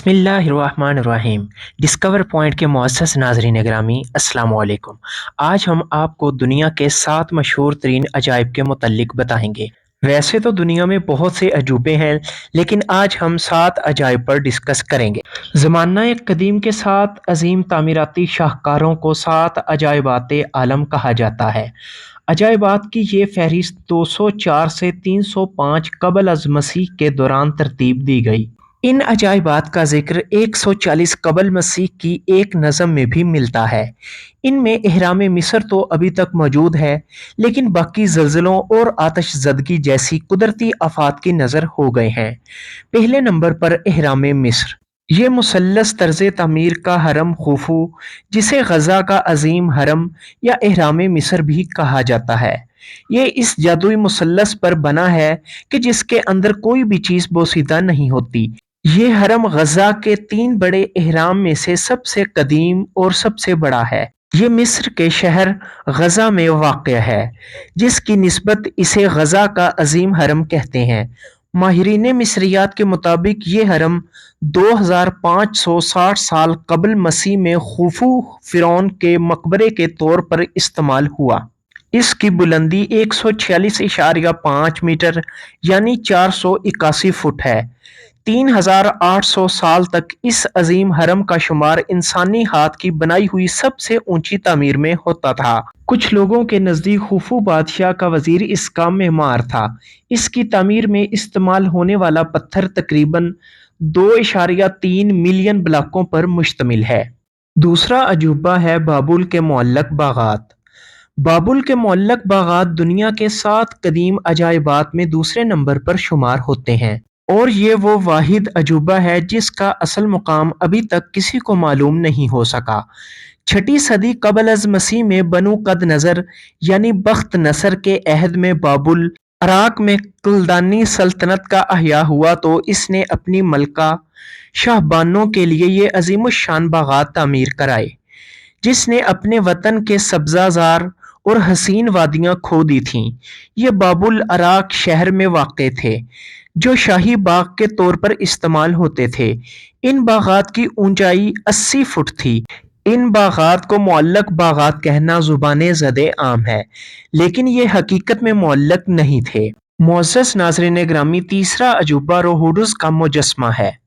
बिस्मिल्लाहिर्रहमानिर्रहीम। Discover point के मुअज़्ज़ज़ नाज़रीन ग्रामी, अस्सलाम वालेकुम। आज हम आपको दुनिया के 7 मशहूर तरीन अजायब के मुतल्लिक बताएंगे। वैसे तो दुनिया में बहुत से अजूबे हैं, लेकिन आज हम 7 अजायब पर डिस्कस करेंगे। ज़माना कदीम के 7 अजीम तामीराती शाहकारों को 7 अजायबात आलम कहा जाता है। अजायबात की ये फहरिस्त 204 से 305 कबल अज़ मसीह के दौरान तरतीब दी गई। इन अजायबात का ज़िक्र 140 कबल मसीह की एक नज़म में भी मिलता है। इनमें एहराम मिस्र तो अभी तक मौजूद है, लेकिन बाकी ज़लज़लों और आतशज़दगी जैसी कुदरती आफ़ात की नज़र हो गए हैं। पहले नंबर पर एहराम मिस्र। ये मुसल्लस तर्ज तामीर का हरम खुफू, जिसे गज़ा का अजीम हरम या एहराम मिस्र भी कहा जाता है। ये इस जादुई मुसल्लस पर बना है कि जिसके अंदर कोई भी चीज़ बोसीदा नहीं होती। ये हरम गज़ा के 3 बड़े एहराम में से सबसे कदीम और सबसे बड़ा है। ये मिस्र के शहर गज़ा में वाक़या है, जिसकी निस्बत इसे गज़ा का अजीम हरम कहते हैं। माहिरीन मिस्रियात के मुताबिक ये हरम 2560 साल कबल मसीह में खुफू फ़िरौन के मकबरे के तौर पर इस्तेमाल हुआ। इसकी बुलंदी 146.5 मीटर यानी 481 फुट है। 3800 साल तक इस अजीम हरम का शुमार इंसानी हाथ की बनाई हुई सबसे ऊंची तामीर में होता था। कुछ लोगों के नज़दीक खुफू बादशाह का वजीर इसका मेमार था। इसकी तामीर में इस्तेमाल होने वाला पत्थर तकरीबन 2.3 मिलियन ब्लॉकों पर मुश्तमिल है। दूसरा अजूबा है बाबुल के मुअल्लक बागात। बाबुल के मुअल्लक बागात दुनिया के 7 कदीम अजायबात में दूसरे नंबर पर शुमार होते हैं, और ये वो वाहिद अजूबा है जिसका असल मुकाम अभी तक किसी को मालूम नहीं हो सका। 6ठी सदी कबल अज़ मसीह में बनु कद नज़र यानी बख्त नसर के अहद में बाबुल अराक में कलदानी सल्तनत का अहया हुआ, तो इसने अपनी मलका शाहबानों के लिए ये अजीमुश्शान बागात तामीर कराए, जिसने अपने वतन के सब्ज़ाज़ार और हसीन वादियाँ खो दी थीं। ये बाबुल अराक शहर में वाक़ थे, जो शाही बाग के तौर पर इस्तेमाल होते थे। इन बागात की ऊंचाई 80 फुट थी। इन बागात को मुअल्लक बागात कहना ज़ुबाने ज़दे आम है, लेकिन ये हकीकत में मुअल्लक नहीं थे। मुअज़्ज़ज़ नाज़रीन ग्रामी, तीसरा अजूबा रोहुडुस का मुजस्मा है।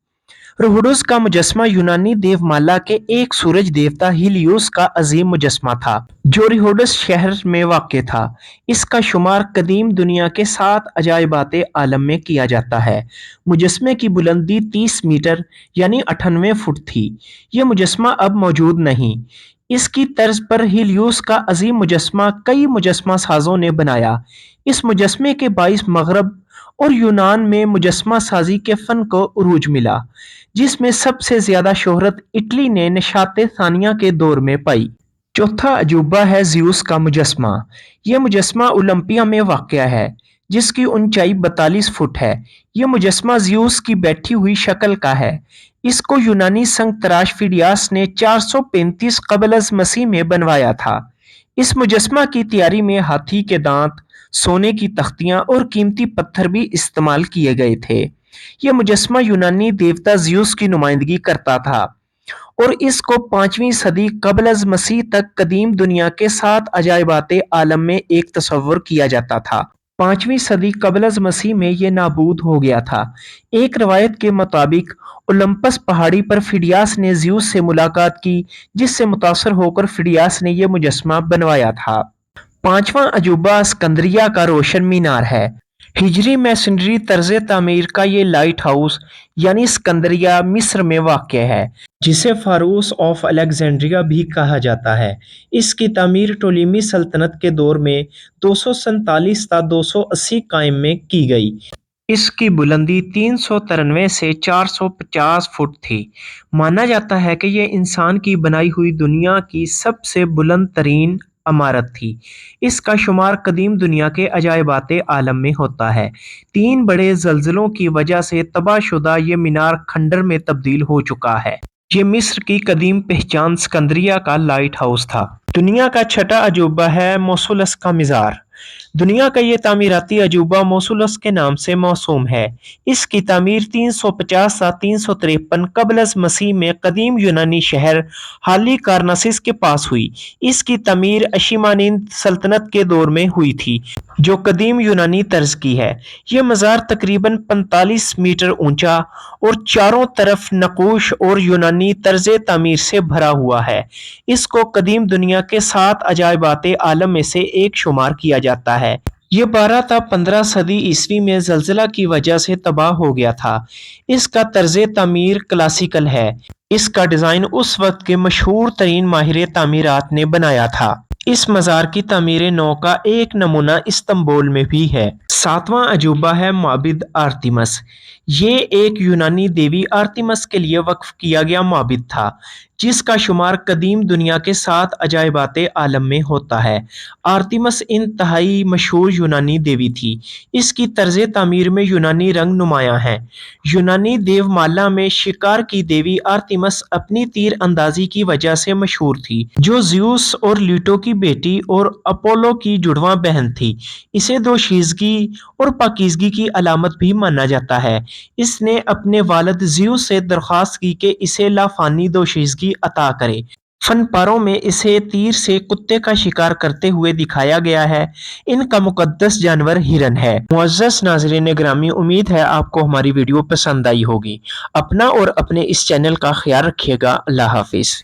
रोहुडुस का मुजस्मा यूनानी देवमाला के एक सूरज देवता हीलियोस का अजीम मुजस्मा था, जो रोहुडुस शहर में वाक़ था। इसका शुमार कदीम दुनिया के 7 अजायबात आलम में किया जाता है। मुजस्मे की बुलंदी 30 मीटर यानी 98 फुट थी। यह मुजस्मा अब मौजूद नहीं। इसकी तर्ज पर हीलियोस का अजीम मुजस्मा कई मुजस्मा साजों ने बनाया। इस मुजस्मे के बाइस मगरब और यूनान में मुजस्मा साजी के फ़न को उरूज मिला, जिसमें सबसे ज़्यादा शोहरत इटली ने नशाते सानिया के दौर में पाई। चौथा अजूबा है ज़्यूस का मुजस्मा। यह मुजस्मा ओलंपिया में वाक़या है, जिसकी ऊंचाई 42 फुट है। यह मुजस्मा ज़्यूस की बैठी हुई शक्ल का है। इसको यूनानी संग तराश फिडियास ने 435 कबल अज़ मसीह में बनवाया था। इस मुजस्मा की तैयारी में हाथी के दांत, सोने की तख्तियां और कीमती पत्थर भी इस्तेमाल किए गए थे। यह मुजस्मा यूनानी देवता ज़्यूस की नुमाइंदगी करता था, और इसको 5वीं सदी कबल अज़ मसीह तक कदीम दुनिया के 7 अजायबात आलम में एक तस्वुर किया जाता था। 5वीं सदी कबल अज़ मसीह में यह नाबूद हो गया था। एक रवायत के मुताबिक ओलंपस पहाड़ी पर फिडियास ने ज़्यूस से मुलाकात की, जिससे मुतासर होकर फिडियास ने यह मुजस्मा बनवाया था। पांचवा अजूबा स्कंदरिया का रोशन मीनार है। हिजरी मैसनरी तर्ज तामीर का ये लाइट हाउस यानी स्कंदरिया मिस्र में वाक़या है, जिसे फारूस ऑफ अलेक्जेंड्रिया भी कहा जाता है। इसकी तामीर टोलेमी सल्तनत के दौर में 247 ता 280 कायम में की गई। इसकी बुलंदी 393 से 450 फुट थी। माना जाता है कि यह इंसान की बनाई हुई दुनिया की सबसे बुलंद तरीन इमारत थी। इसका शुमार कदीम दुनिया के अजायबात आलम में होता है। 3 बड़े ज़लज़लों की वजह से तबाहशुदा ये मीनार खंडर में तब्दील हो चुका है। ये मिस्र की कदीम पहचान सिकंदरिया का लाइट हाउस था। दुनिया का छठा अजूबा है मोसुलस का मज़ार। दुनिया का ये तामीराती अजूबा मोसुलस के नाम से मौसूम है। इसकी तामीर 350 सा 353 कबल मसीह में कदीम यूनानी शहर हाली कारनासिस के पास हुई। इसकी तामीर अशीमानीद सल्तनत के दौर में हुई थी, जो कदीम यूनानी तर्ज की है। ये मज़ार तकरीबन 45 मीटर ऊंचा और चारों तरफ नक़ूश और यूनानी तर्ज तामीर से भरा हुआ है। इसको कदीम दुनिया के 7 अजायबात आलम में से एक शुमार किया जाता है। ये 12 था 15 सदी ईस्वी में ज़लज़ला की वजह से तबाह हो गया था। इसका तर्ज तामीर क्लासिकल है। इसका डिज़ाइन उस वक्त के मशहूर तरीन माहिर तामीरात ने बनाया था। इस मज़ार की तामीर नौ का एक नमूना इस्तांबुल में भी है। सातवां अजूबा है माबिद आर्तिमस। ये एक यूनानी देवी आर्तिमस के लिए वक्फ किया गया माबिद था, जिसका शुमार कदीम दुनिया के 7 अजायबात आलम में होता है। आर्तिमस इंतहाई मशहूर यूनानी देवी थी। इसकी तर्ज तामीर में यूनानी रंग नुमायां हैं। यूनानी देवमाला में शिकार की देवी आर्तिमस अपनी तीर अंदाजी की वजह से मशहूर थी, जो ज़्यूस और ल्यूटो की बेटी और अपोलो की जुड़वां बहन थी। इसे दोशीज़गी और पाकीज़गी की अलामत भी माना जाता है। इसने अपने वालिद ज़्यूस से दरख्वास्त की कि इसे लाफानी दोशीज़गी अता करे। फनपारों में इसे तीर से कुत्ते का शिकार करते हुए दिखाया गया है। इनका मुकद्दस जानवर हिरन है। मुअज़्ज़ज़ नाज़रीन गिरामी, उम्मीद है आपको हमारी वीडियो पसंद आई होगी। अपना और अपने इस चैनल का ख्याल रखिएगा। अल्लाह हाफिज़।